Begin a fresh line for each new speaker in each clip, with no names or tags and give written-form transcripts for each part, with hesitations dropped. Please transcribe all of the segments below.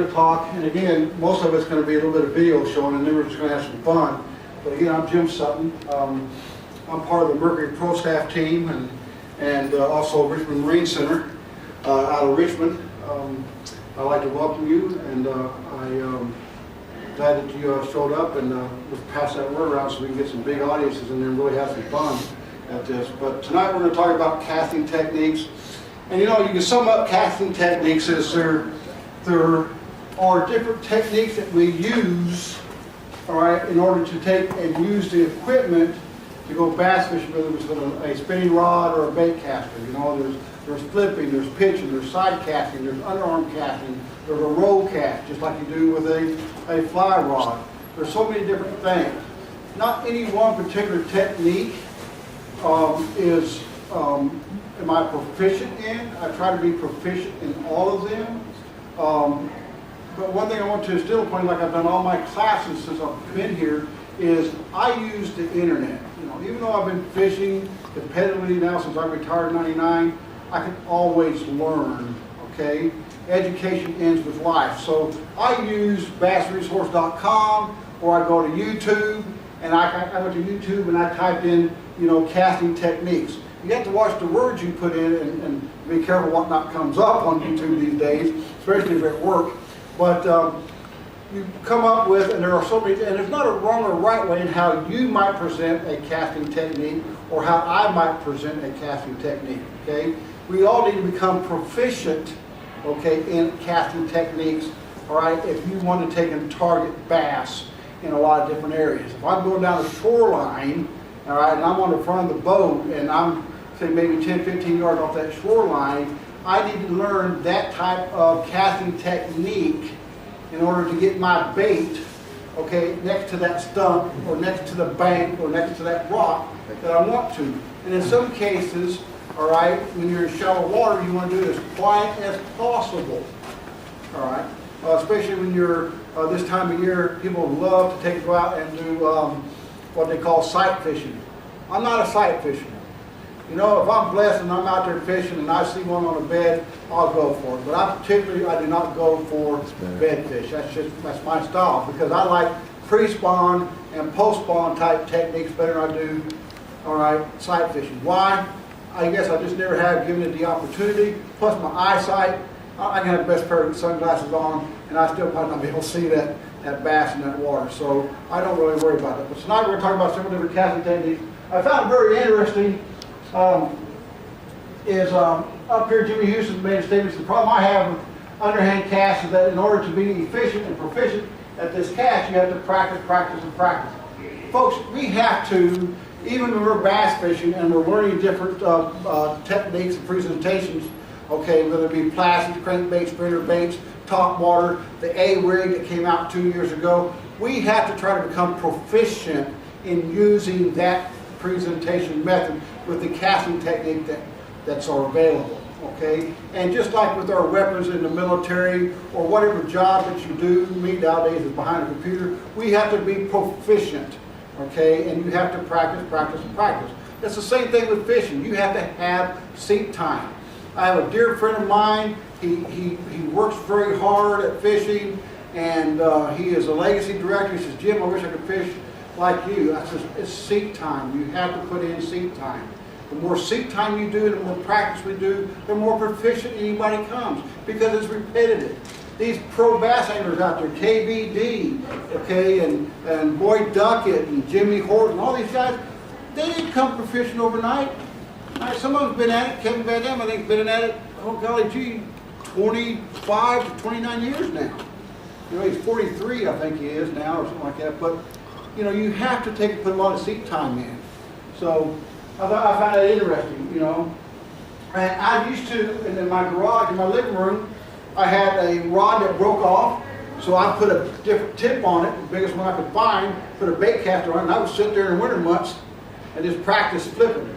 going to talk, and again, most of it's going to be a little bit of video showing, and then we're just going to have some fun. But again, I'm Jim Sutton. I'm part of the Mercury Pro Staff team, and also Richmond Marine Center out of Richmond. I'd like to welcome you, and I'm glad that you showed up, and we'll pass that word around so we can get some big audiences in there and really have some fun at this. But tonight we're going to talk about casting techniques. And you know, you can sum up casting techniques as there are different techniques that we use, all right, in order to take and use the equipment to go bass fishing, whether it's with a spinning rod or a bait caster. You know, there's flipping, there's pitching, there's side casting, there's underarm casting, there's a roll cast, just like you do with a fly rod. There's so many different things. Not any one particular technique am I proficient in. I try to be proficient in all of them. But one thing I want to instill upon you, like I've done all my classes since I've been here, is I use the internet. You know, even though I've been fishing competitively now since I retired in '99, I can always learn, okay? Education ends with life. So I use bassresource.com, or I go to YouTube, and I went to YouTube and I typed in, you know, casting techniques. You have to watch the words you put in and be careful what not comes up on YouTube these days, especially if you're at work. But you come up with, and there are so many, and there's not a wrong or right way in how you might present a casting technique or how I might present a casting technique, okay? We all need to become proficient, okay, in casting techniques, all right, if you want to take and target bass in a lot of different areas. If I'm going down the shoreline, all right, and I'm on the front of the boat, and I'm, say, maybe 10, 15 yards off that shoreline, I need to learn that type of casting technique in order to get my bait, okay, next to that stump, or next to the bank, or next to that rock that I want to. And in some cases, all right, when you're in shallow water, you want to do it as quiet as possible, all right? Especially when you're, this time of year, people love to go out and do what they call sight fishing. I'm not a sight fisherman. You know, if I'm blessed and I'm out there fishing and I see one on a bed, I'll go for it. But I do not go for bed fish. That's my style, because I like pre-spawn and post-spawn type techniques better than I do, all right, sight fishing. Why? I guess I just never have given it the opportunity. Plus my eyesight, I can have the best pair of sunglasses on, and I still might not be able to see that bass in that water. So I don't really worry about that. But tonight we're going to talk about several different casting techniques. I found very interesting is up here Jimmy Houston made a statement. The problem I have with underhand casts is that in order to be efficient and proficient at this cast, you have to practice, practice, and practice. Folks, we have to, even when we're bass fishing and we're learning different techniques and presentations, okay, whether it be plastics, crankbaits, spinner baits, top water, the A-rig that came out 2 years ago, we have to try to become proficient in using that presentation method with the casting technique that's available, okay? And just like with our weapons in the military or whatever job that you do, me nowadays is behind a computer, we have to be proficient, okay? And you have to practice, practice, and practice. It's the same thing with fishing. You have to have seat time. I have a dear friend of mine. He works very hard at fishing, and he is a legacy director. He says, Jim, I wish I could fish like you. I says, it's seat time. You have to put in seat time. The more seat time you do, the more practice we do, the more proficient anybody comes, because it's repetitive. These pro bass anglers out there, KBD, okay, and Boyd Duckett and Jimmy Horton, all these guys, they didn't come proficient overnight. Some of them's been at it. Kevin Van Dam, I think, been at it, oh golly gee, 25 to 29 years now. You know, he's 43, I think he is now, or something like that. But, you know, you have to put a lot of seat time in. So I found that interesting, you know. And I used to, in my garage, in my living room, I had a rod that broke off, so I put a different tip on it, the biggest one I could find, put a bait caster on it, and I would sit there in the winter months and just practice flipping,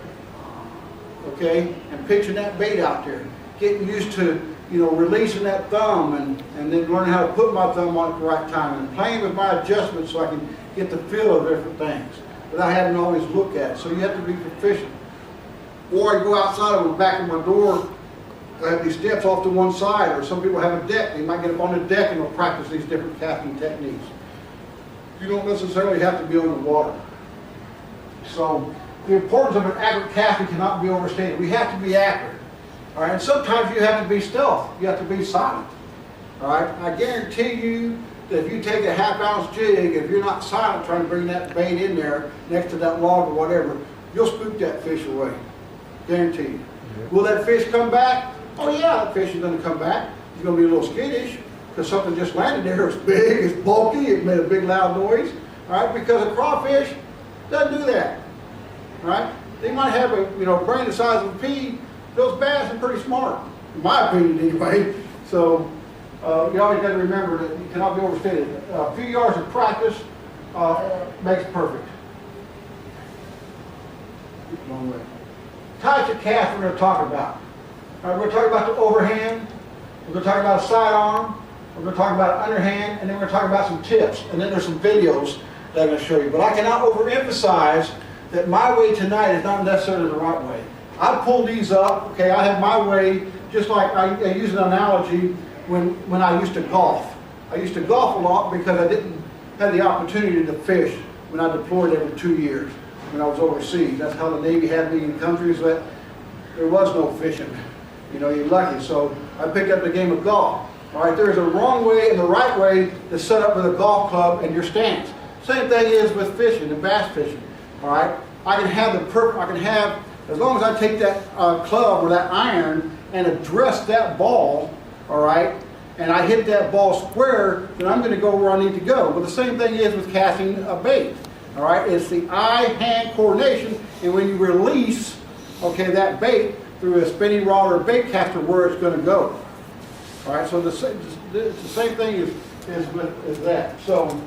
okay, and pitching that bait out there, getting used to, you know, releasing that thumb and then learning how to put my thumb on at the right time and playing with my adjustments so I can get the feel of different things that I haven't always looked at. So you have to be proficient. Or I go outside of the back of my door have these steps off to one side, or some people have a deck. They might get up on the deck and they'll practice these different casting techniques. You don't necessarily have to be on the water. So the importance of an accurate casting cannot be overstated. We have to be accurate. All right, and sometimes you have to be stealth. You have to be silent. All right, I guarantee you that if you take a half-ounce jig, if you're not silent trying to bring that bait in there next to that log or whatever, you'll spook that fish away. Guarantee you. Will that fish come back? Oh yeah, that fish is going to come back. He's going to be a little skittish because something just landed there. It's big, it's bulky, it made a big loud noise. All right, because a crawfish doesn't do that. All right, they might have a brain the size of a pea. Those bass are pretty smart, in my opinion anyway. So you always got to remember that you cannot be overstated. A few yards of practice makes perfect. Long way. Types of cast we're going to talk about. All right, we're going to talk about the overhand. We're going to talk about a sidearm. We're going to talk about an underhand, and then we're going to talk about some tips. And then there's some videos that I'm going to show you. But I cannot overemphasize that my way tonight is not necessarily the right way. I pull these up. Okay, I have my way. Just like I use an analogy when I used to golf. I used to golf a lot because I didn't have the opportunity to fish when I deployed every 2 years. When I was overseas. That's how the Navy had me in countries that there was no fishing. You're lucky. So I picked up the game of golf. All right, there's a wrong way and the right way to set up with a golf club and your stance. Same thing is with fishing and bass fishing. All right, I can have as long as I take that club or that iron and address that ball. All right, and I hit that ball square, then I'm going to go where I need to go. But the same thing is with casting a bait. All right, it's the eye-hand coordination, and when you release, okay, that bait through a spinning rod or a bait caster, where it's going to go. All right, so the same thing is that. So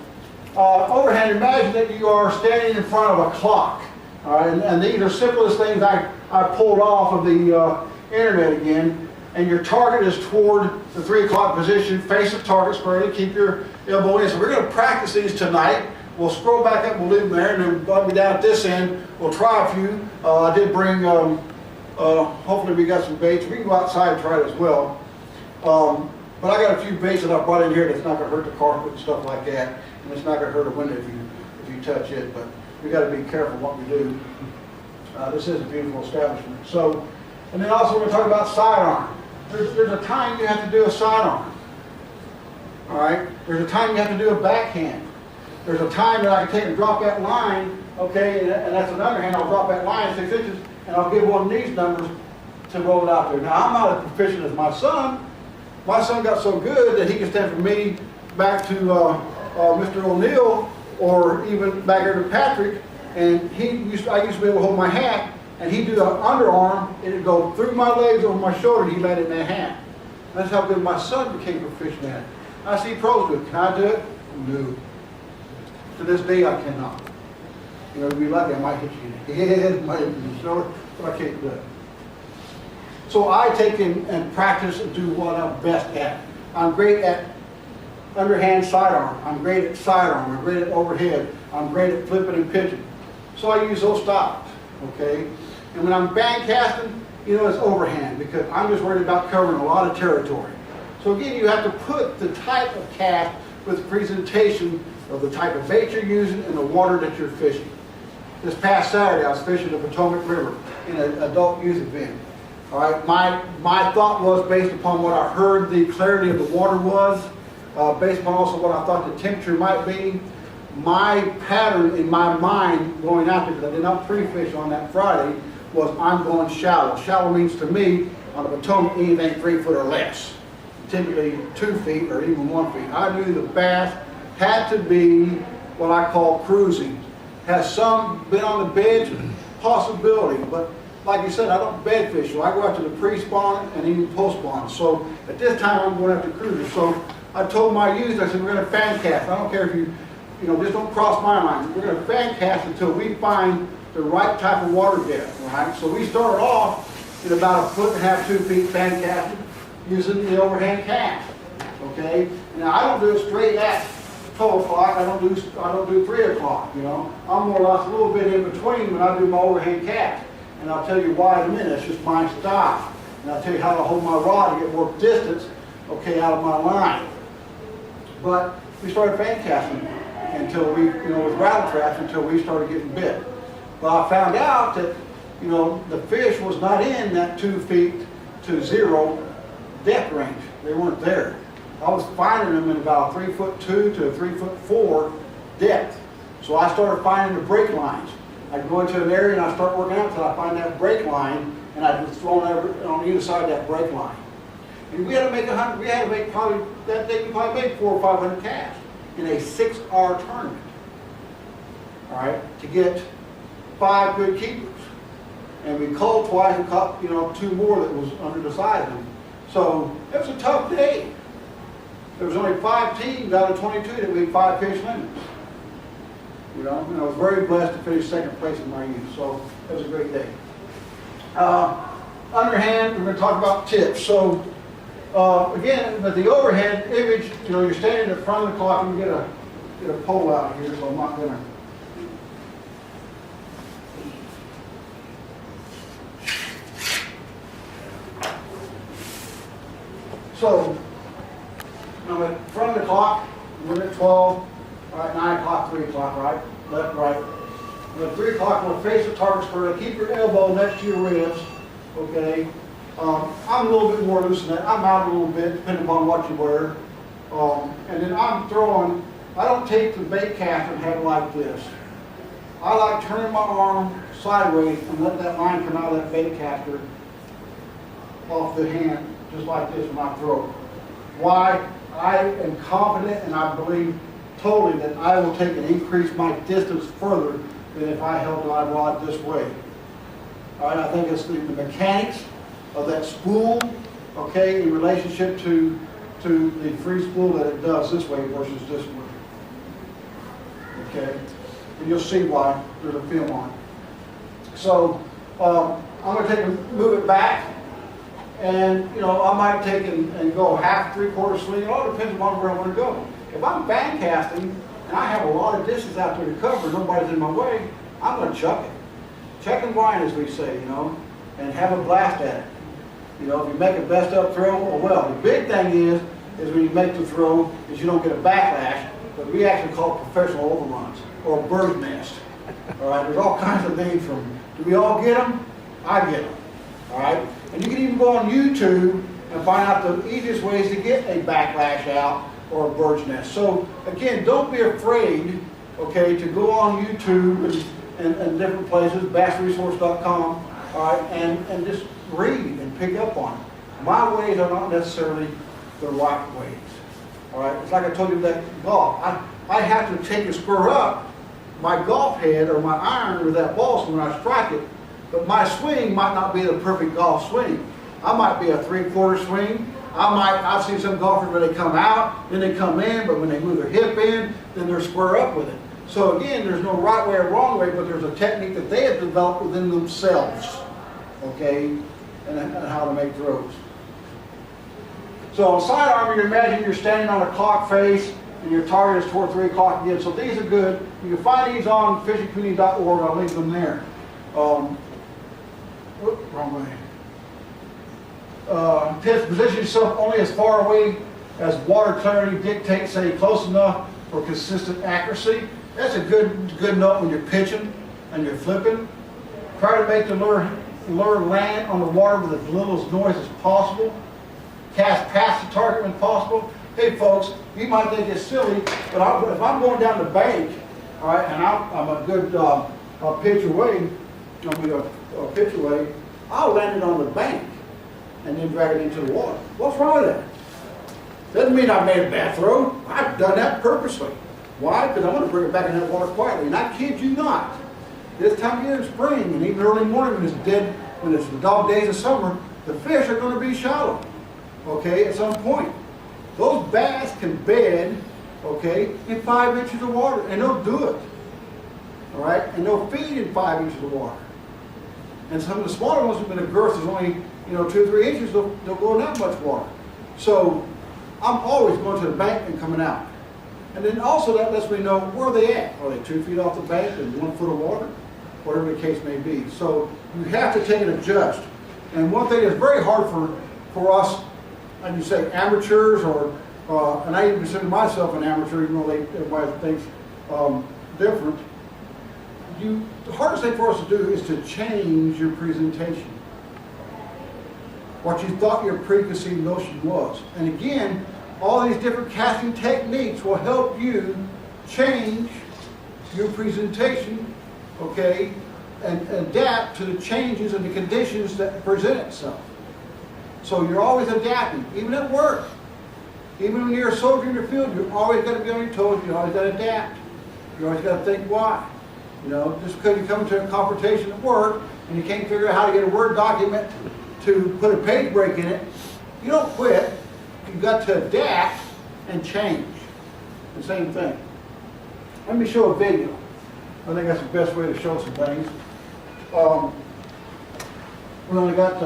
overhand, imagine that you are standing in front of a clock. All right, and these are simplest things I pulled off of the internet again. And your target is toward the 3 o'clock position. Face the target squarely. Keep your elbow in. So we're going to practice these tonight. We'll scroll back up, we'll leave them there, and then we'll be down at this end. We'll try a few. I did bring, hopefully we got some baits. We can go outside and try it as well. But I got a few baits that I brought in here that's not going to hurt the carpet and stuff like that. And it's not going to hurt a window if you touch it. But we got to be careful what we do. This is a beautiful establishment. So, and then also we're going to talk about sidearm. There's a time you have to do a sidearm. All right? There's a time you have to do a backhand. There's a time that I can take and drop that line, okay, and that's an underhand. I'll drop that line 6 inches, and I'll give one of these numbers to roll it out there. Now, I'm not as proficient as my son. My son got so good that he can stand from me back to Mr. O'Neill, or even back here to Patrick, and I used to be able to hold my hat, and he'd do the underarm, and it'd go through my legs, over my shoulder, and he'd let it in that hat. That's how good my son became proficient at it. I see pros do it. Can I do it? No. To this day, I cannot. To be lucky, I might hit you in the head, might hit you in the shoulder, but I can't do it. So I take and practice and do what I'm best at. I'm great at underhand sidearm. I'm great at sidearm. I'm great at overhead. I'm great at flipping and pitching. So I use those styles, okay? And when I'm band casting, it's overhand because I'm just worried about covering a lot of territory. So again, you have to put the type of cast with the presentation of the type of bait you're using and the water that you're fishing. This past Saturday, I was fishing the Potomac River in an adult youth event. All right, my thought was based upon what I heard the clarity of the water was, based upon also what I thought the temperature might be. My pattern in my mind going out there, because I did not pre-fish on that Friday, was I'm going shallow. Shallow means to me, on the Potomac, anything 3 foot or less. Typically 2 feet or even 1 feet. I knew the bass had to be what I call cruising. Has some been on the beds? Possibility, but like you said, I don't bed fish, so I go after the pre-spawn and even post-spawn. So at this time, I'm going after cruisers. So I told my youth, I said, we're going to fan cast. I don't care if you just don't cross my line. We're going to fan cast until we find the right type of water depth. Right? So we started off at about 1.5 to 2 feet fan casting using the overhand cast. Okay. Now I don't do it straight at 12 o'clock. I don't do 3 o'clock. I'm more or less a little bit in between when I do my overhand cast. And I'll tell you why in a minute. It's just my style. And I'll tell you how to hold my rod to get more distance, okay, out of my line. But we started fan casting until we, with rattle traps until we started getting bit. Well, I found out that, the fish was not in that 2 feet to 0 depth range. They weren't there. I was finding them in about 3'2" to 3'4" depth. So I started finding the break lines. I'd go into an area and I'd start working out until I find that break line, and I'd throw it on either side of that break line. And we had to make probably, that day we probably made 400 or 500 casts in a 6-hour tournament. All right, to get 5 good keepers. And we culled twice and caught, 2 more that was under the size of them. So it was a tough day. There was only 5 teams out of 22 that we had 5 fish limits. And I was very blessed to finish 2nd place in my youth. So it was a great day. Underhand, we're going to talk about tips. So again, with the overhead image, you're standing in front of the clock, and you get a pole out here, so I'm not going to. So I'm at front of the clock, we're at 12, all right, 9 o'clock, 3 o'clock, right? Left, right. And at 3 o'clock, I'm going to face the target square, keep your elbow next to your ribs, okay? I'm a little bit more loose than that. I'm out a little bit, depending upon what you wear. And then I'm throwing, I don't take the bait cast and have it like this. I like turning my arm sideways and let that line come out of that bait caster off the hand, just like this when I throw it. Why? I am confident and I believe totally that I will take and increase my distance further than if I held my rod this way. All right, I think it's the mechanics of that spool, okay, in relationship to the free spool that it does this way versus this way. Okay, and you'll see why. There's a film on it. So I'm going to take and move it back. And, I might take and go half, 3/4 swing. It all depends on where I want to go. If I'm band casting and I have a lot of distance out there to cover, nobody's in my way, I'm going to chuck it. Check and grind, as we say, and have a blast at it. If you make a best up throw, well. The big thing is when you make the throw, is you don't get a backlash, but we actually call it professional overruns or bird's nest. All right, there's all kinds of names from them. Do we all get them? I get them. All right. And you can even go on YouTube and find out the easiest ways to get a backlash out or a bird's nest. So again, don't be afraid, okay, to go on YouTube and different places, bassresource.com, all right, and just read and pick up on it. My ways are not necessarily the right ways. All right, it's like I told you that golf. I have to take and square up my golf head or my iron with that ball so when I strike it. But my swing might not be the perfect golf swing. I might be a 3/4 swing. I've seen some golfers where they come out, then they come in, but when they move their hip in, then they're square up with it. So again, there's no right way or wrong way, but there's a technique that they have developed within themselves, okay, and how to make throws. So on sidearm, you imagine you're standing on a clock face, and your target is toward 3 o'clock again. So these are good. You can find these on FishingCommunity.Org. I'll link them there. Wrong way. Position yourself only as far away as water clarity dictates, say close enough for consistent accuracy. That's a good note when you're pitching and you're flipping. Try to make the lure land on the water with as little noise as possible. Cast past the target when possible. Hey folks, you might think it's silly, but if I'm going down the bank, all right, and I'm a good pitch away, pitch away, I'll land it on the bank and then drag it into the water. What's wrong with that? Doesn't mean I made a bad throw. I've done that purposely. Why? Because I want to bring it back in that water quietly. And I kid you not, this time of year in spring and even early morning when it's the dog days of summer, the fish are going to be shallow, okay, at some point. Those bass can bed, okay, in 5 inches of water, and they'll do it, all right? And they'll feed in 5 inches of water. And some of the smaller ones, when the girth is only, 2 or 3 inches, they'll go in that much water. So I'm always going to the bank and coming out. And then also that lets me know where they at. Are they 2 feet off the bank and 1 foot of water? Whatever the case may be. So you have to take and adjust. And one thing that's very hard for us, and you say amateurs, or and I even consider myself an amateur, even though everybody thinks different. The hardest thing for us to do is to change your presentation. What you thought your preconceived notion was. And again, all these different casting techniques will help you change your presentation, okay, and adapt to the changes and the conditions that present itself. So you're always adapting, even at work. Even when you're a soldier in the field, you're always got to be on your toes. You always got to adapt. You always got to think why. You know, just because you come to a confrontation at work and you can't figure out how to get a Word document to put a page break in it, you don't quit. You've got to adapt and change. The same thing. Let me show a video. I think that's the best way to show some things. We only got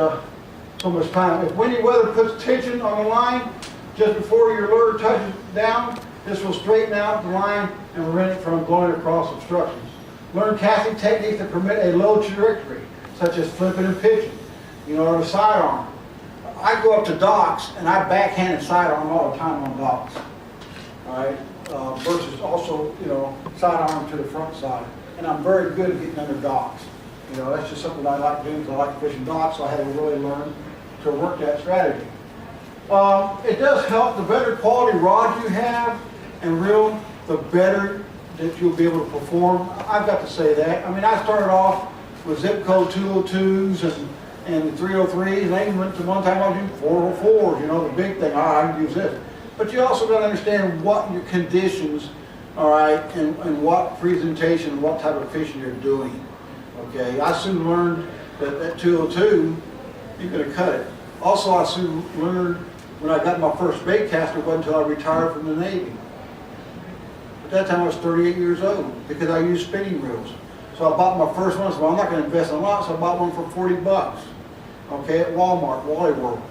so much time. If windy weather puts tension on the line just before your lure touches down, this will straighten out the line and prevent it from blowing across obstructions. Learn casting techniques that permit a low trajectory, such as flipping and pitching, you know, or the sidearm. I go up to docks and I backhand and sidearm all the time on docks. All right, versus also, you know, sidearm to the front side. And I'm very good at getting under docks. You know, that's just something I like doing because I like fishing docks, so I had to really learn to work that strategy. It does help. The better quality rod you have and reel, the better that you'll be able to perform. I've got to say that. I mean, I started off with zip code 202s and the 303s, and I even went to one time I was using 404s, you know, the big thing. I can use this. But you also got to understand what your conditions, all right, and what presentation, what type of fishing you're doing. Okay, I soon learned that that 202, you're going to cut it. Also, I soon learned when I got my first bait caster, it wasn't until I retired from the Navy. At that time I was 38 years old because I used spinning reels. So I bought my first one, so I'm not going to invest in a lot, so I bought one for 40 bucks. Okay, at Walmart, Wally World.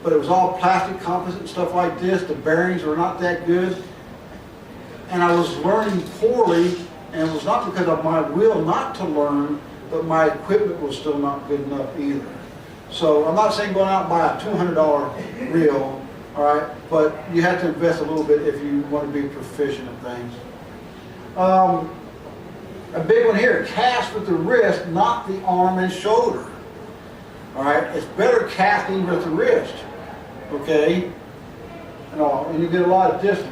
But it was all plastic composite and stuff like this. The bearings were not that good. And I was learning poorly, and it was not because of my will not to learn, but my equipment was still not good enough either. So I'm not saying go out and buy a $200 reel, all right, but you have to invest a little bit if you want to be proficient at things. A big one here, cast with the wrist, not the arm and shoulder. All right, it's better casting with the wrist, okay, and you get a lot of distance.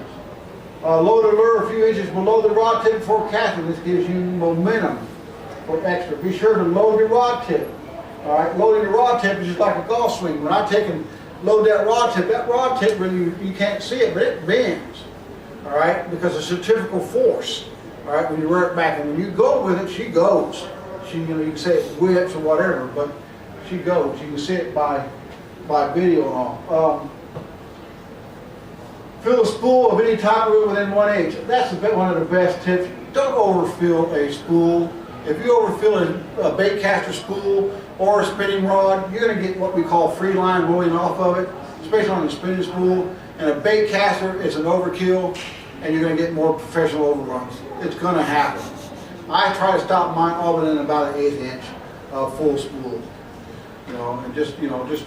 Load the lure a few inches below the rod tip before casting. This gives you momentum for extra. Be sure to load your rod tip. All right, loading the rod tip is just like a golf swing. When I take and load that rod tip really, you can't see it, but it bends. All right, because it's centrifugal force. All right, when you rear it back, and when you go with it, she goes. She, you know, you can say it whips or whatever, but she goes. You can see it by video and all. Fill a spool of any type reel within 1/8. That's one of the best tips. Don't overfill a spool. If you overfill a bait caster spool or a spinning rod, you're going to get what we call free line rolling off of it, especially on a spinning spool. And a bait caster is an overkill, and you're going to get more professional overruns. It's going to happen. I try to stop mine all within about an 1/8 inch full spool. You know, and just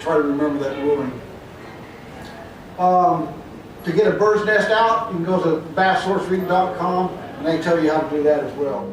try to remember that ruling. To get a bird's nest out, you can go to basssourcereading.com, and they tell you how to do that as well.